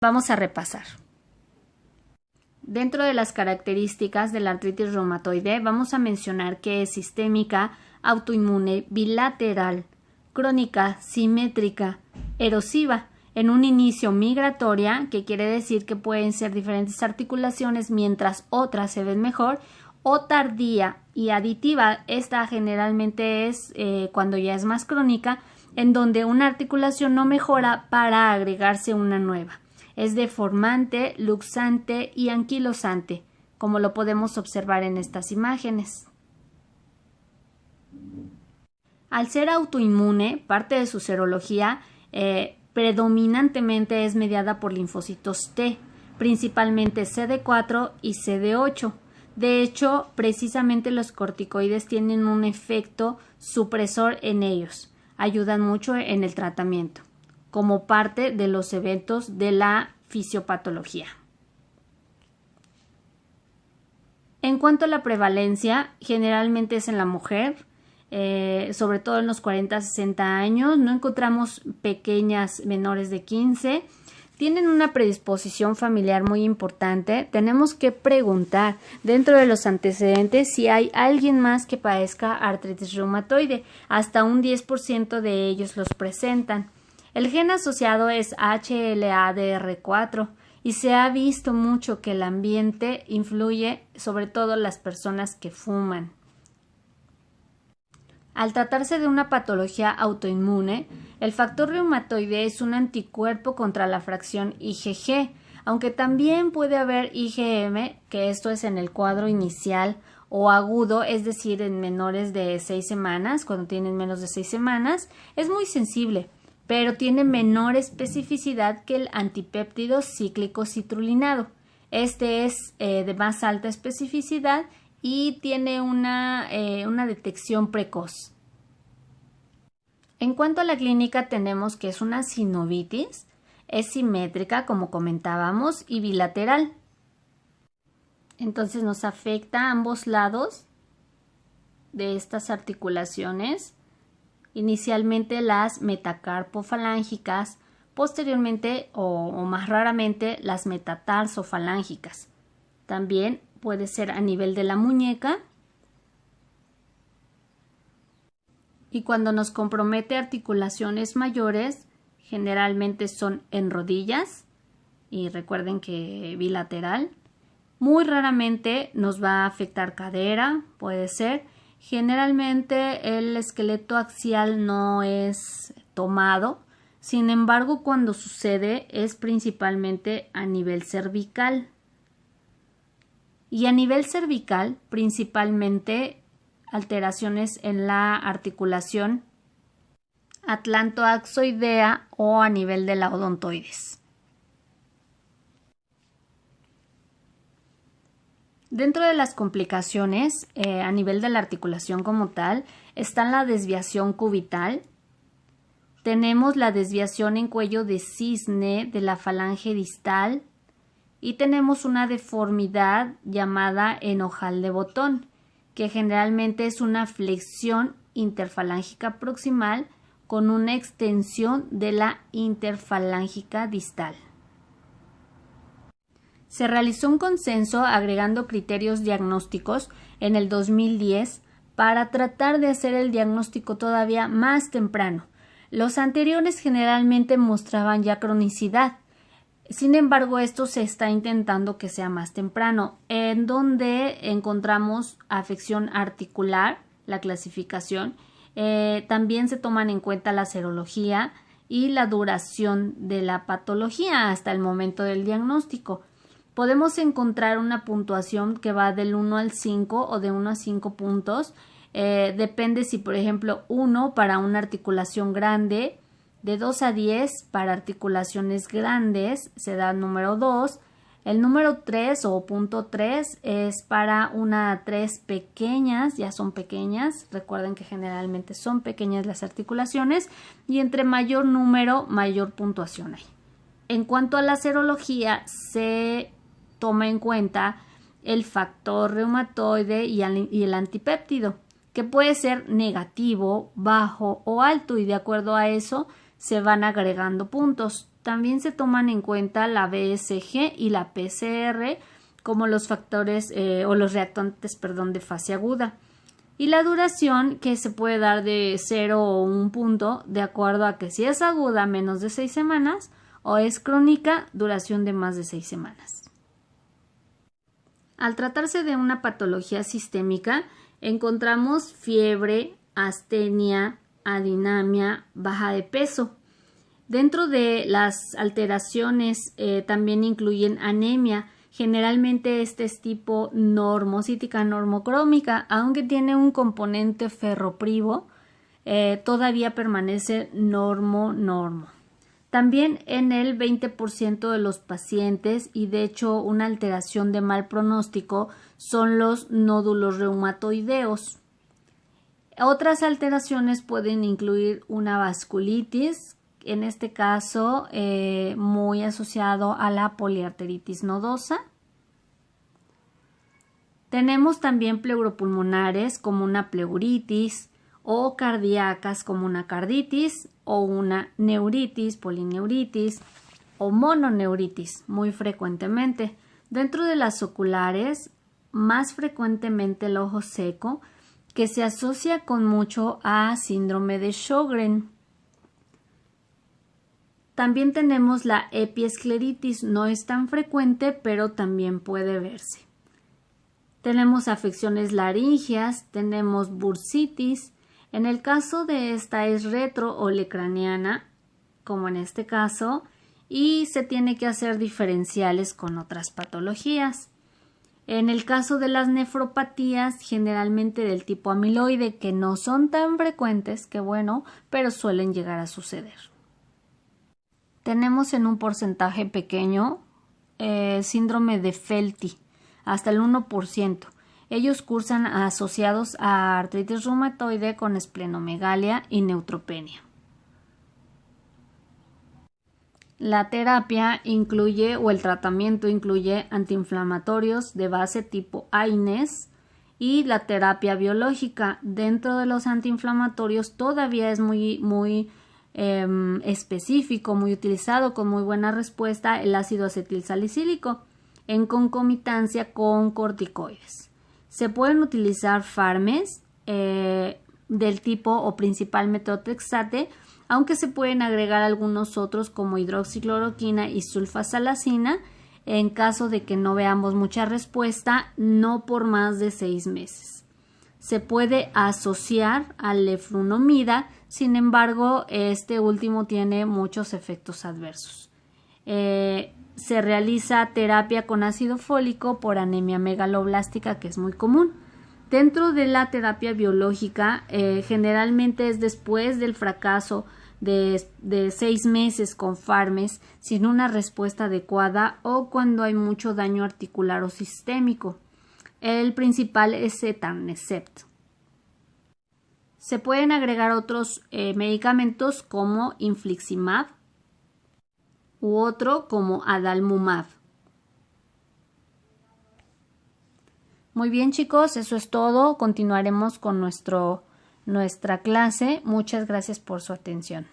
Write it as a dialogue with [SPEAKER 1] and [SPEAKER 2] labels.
[SPEAKER 1] Vamos a repasar. Dentro de las características de la artritis reumatoide vamos a mencionar que es sistémica, autoinmune, bilateral, crónica, simétrica, erosiva, en un inicio migratoria, que quiere decir que pueden ser diferentes articulaciones mientras otras se ven mejor, o tardía y aditiva. Esta generalmente es cuando ya es más crónica, en donde una articulación no mejora para agregarse una nueva. Es deformante, luxante y anquilosante, como lo podemos observar en estas imágenes. Al ser autoinmune, parte de su serología predominantemente es mediada por linfocitos T, principalmente CD4 y CD8. De hecho, precisamente los corticoides tienen un efecto supresor en ellos. Ayudan mucho en el tratamiento, como parte de los eventos de la fisiopatología. En cuanto a la prevalencia, generalmente es en la mujer, sobre todo en los 40 a 60 años. No encontramos pequeñas menores de 15. Tienen una predisposición familiar muy importante. Tenemos que preguntar dentro de los antecedentes si hay alguien más que padezca artritis reumatoide. Hasta un 10% de ellos los presentan. El gen asociado es HLA-DR4 y se ha visto mucho que el ambiente influye, sobre todo las personas que fuman. Al tratarse de una patología autoinmune, el factor reumatoide es un anticuerpo contra la fracción IgG, aunque también puede haber IgM, que esto es en el cuadro inicial o agudo, es decir, en menores de 6 semanas, cuando tienen menos de 6 semanas, es muy sensible, pero tiene menor especificidad que el antipéptido cíclico citrulinado. Este es de más alta especificidad y tiene una detección precoz. En cuanto a la clínica, tenemos que es una sinovitis, es simétrica, como comentábamos, y bilateral. Entonces nos afecta a ambos lados de estas articulaciones, inicialmente las metacarpofalángicas, posteriormente o más raramente las metatarsofalángicas. También puede ser a nivel de la muñeca. Y cuando nos compromete articulaciones mayores, generalmente son en rodillas, y recuerden que bilateral. Muy raramente nos va a afectar cadera, puede ser. Generalmente el esqueleto axial no es tomado, sin embargo, cuando sucede es principalmente a nivel cervical. Y a nivel cervical, principalmente alteraciones en la articulación atlantoaxoidea o a nivel de la odontoides. Dentro de las complicaciones, a nivel de la articulación como tal, está la desviación cubital. Tenemos la desviación en cuello de cisne de la falange distal y tenemos una deformidad llamada enojal de botón, que generalmente es una flexión interfalángica proximal con una extensión de la interfalángica distal. Se realizó un consenso agregando criterios diagnósticos en el 2010 para tratar de hacer el diagnóstico todavía más temprano. Los anteriores generalmente mostraban ya cronicidad. Sin embargo, esto se está intentando que sea más temprano, en donde encontramos afección articular, la clasificación. También se toman en cuenta la serología y la duración de la patología hasta el momento del diagnóstico. Podemos encontrar una puntuación que va del 1 al 5 o de 1 a 5 puntos. Depende si, por ejemplo, 1 para una articulación grande, de 2 a 10 para articulaciones grandes se da el número 2. El número 3 o punto 3 es para una 3 pequeñas, ya son pequeñas. Recuerden que generalmente son pequeñas las articulaciones y entre mayor número, mayor puntuación hay. En cuanto a la serología, se toma en cuenta el factor reumatoide y el antipéptido, que puede ser negativo, bajo o alto, y de acuerdo a eso se van agregando puntos. También se toman en cuenta la BSG y la PCR como los factores o los reactantes, de fase aguda. Y la duración, que se puede dar de 0 o 1 punto, de acuerdo a que si es aguda menos de 6 semanas o es crónica, duración de más de 6 semanas. Al tratarse de una patología sistémica, encontramos fiebre, astenia, adinamia, baja de peso. Dentro de las alteraciones también incluyen anemia. Generalmente este es tipo normocítica normocrómica, aunque tiene un componente ferroprivo, todavía permanece normo-normo. También en el 20% de los pacientes, y de hecho una alteración de mal pronóstico, son los nódulos reumatoideos. Otras alteraciones pueden incluir una vasculitis, en este caso muy asociado a la poliarteritis nodosa. Tenemos también pleuropulmonares como una pleuritis o cardíacas como una carditis o una neuritis, polineuritis o mononeuritis muy frecuentemente. Dentro de las oculares, más frecuentemente el ojo seco, que se asocia con mucho a síndrome de Sjögren. También tenemos la epiescleritis, no es tan frecuente, pero también puede verse. Tenemos afecciones laringeas, tenemos bursitis. En el caso de esta es retrolecraniana, como en este caso, y se tiene que hacer diferenciales con otras patologías. En el caso de las nefropatías, generalmente del tipo amiloide, que no son tan frecuentes, que bueno, pero suelen llegar a suceder. Tenemos en un porcentaje pequeño síndrome de Felty, hasta el 1%. Ellos cursan asociados a artritis reumatoide con esplenomegalia y neutropenia. La terapia incluye, o el tratamiento incluye, antiinflamatorios de base tipo AINES y la terapia biológica. Dentro de los antiinflamatorios todavía es muy específico, muy utilizado, con muy buena respuesta, el ácido acetilsalicílico en concomitancia con corticoides. Se pueden utilizar fármacos del tipo o principal metotrexate, aunque se pueden agregar algunos otros como hidroxicloroquina y sulfasalacina en caso de que no veamos mucha respuesta, no por más de 6 meses. Se puede asociar al leflunomida, sin embargo, este último tiene muchos efectos adversos. Se realiza terapia con ácido fólico por anemia megaloblástica, que es muy común. Dentro de la terapia biológica, generalmente es después del fracaso de 6 meses con fármacos sin una respuesta adecuada o cuando hay mucho daño articular o sistémico. El principal es etanercept. Se pueden agregar otros medicamentos como infliximab u otro como adalimumab. Muy bien, chicos, eso es todo. Continuaremos con nuestra clase. Muchas gracias por su atención.